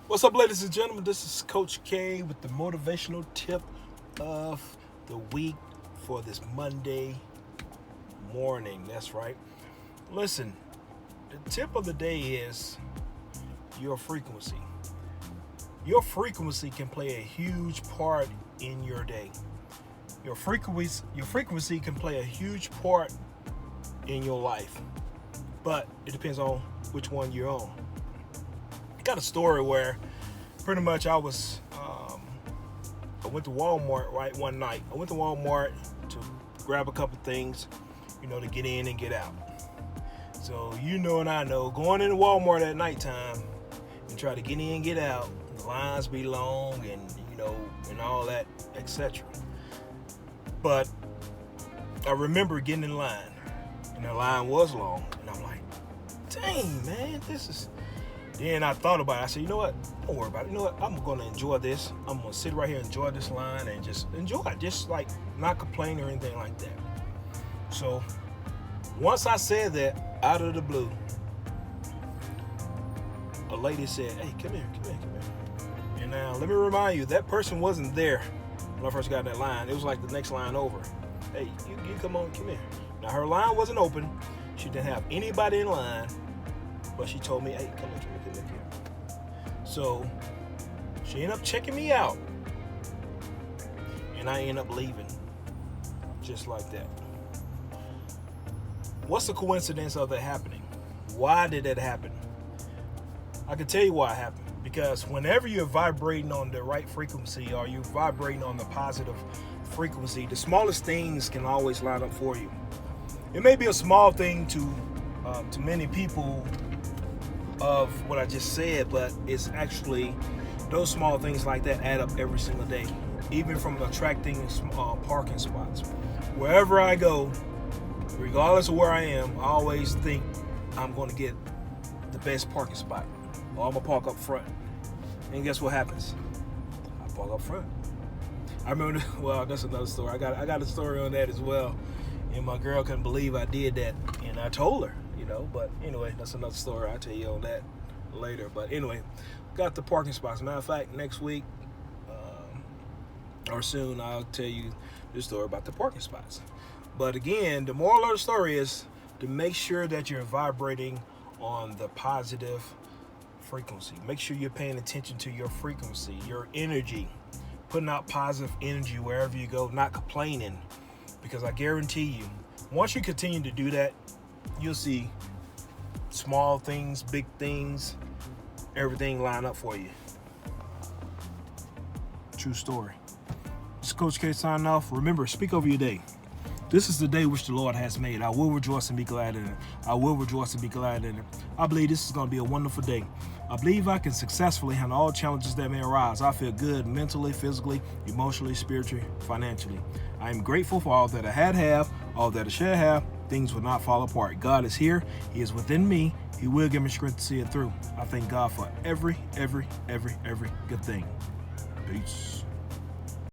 What's up, ladies and gentlemen? This is Coach K with the motivational tip of the week for this Monday morning. That's right. Listen, the tip of the day is your frequency. Your frequency can play a huge part in your day. Your frequency can play a huge part in your life, but it depends on which one you're on. Got a story where pretty much I went to Walmart right one night. I went to Walmart to grab a couple things, to get in and get out. So and I know going into Walmart at nighttime and try to get in and get out, the lines be long and all that, etc. But I remember getting in line and the line was long and I'm like, dang man, this is. Then I thought about it. I said, you know what? Don't worry about it. You know what? I'm going to enjoy this. I'm going to sit right here and enjoy this line and just enjoy it. Just like not complain or anything like that. So once I said that, out of the blue, a lady said, hey, come here. And now let me remind you, that person wasn't there when I first got in that line. It was like the next line over. Hey, you come here. Now her line wasn't open. She didn't have anybody in line. But she told me, hey, come here. So she ended up checking me out. And I ended up leaving. Just like that. What's the coincidence of that happening? Why did that happen? I can tell you why it happened. Because whenever you're vibrating on the right frequency or you're vibrating on the positive frequency, the smallest things can always line up for you. It may be a small thing to many people of what I just said, but it's actually those small things like that add up every single day, even from attracting parking spots. Wherever I go, regardless of where I am, I always think I'm going to get the best parking spot, or I'm going to park up front. And guess what happens? I park up front. I remember, well, that's another story. I got a story on that as well. And my girl couldn't believe I did that, and I told her. But anyway, that's another story. I'll tell you on that later. But anyway, got the parking spots. Matter of fact, next week or soon, I'll tell you the story about the parking spots. But again, the moral of the story is to make sure that you're vibrating on the positive frequency. Make sure you're paying attention to your frequency, your energy, putting out positive energy wherever you go, not complaining. Because I guarantee you, once you continue to do that, you'll see small things, big things, everything line up for you. True story. This is Coach K signing off. Remember, speak over your day. This is the day which the Lord has made. I will rejoice and be glad in it. I will rejoice and be glad in it. I believe this is going to be a wonderful day. I believe I can successfully handle all challenges that may arise. I feel good mentally, physically, emotionally, spiritually, financially. I am grateful for all that I have, all that I shall have. Things will not fall apart. God is here. He is within me. He will give me strength to see it through. I thank God for every good thing. Peace.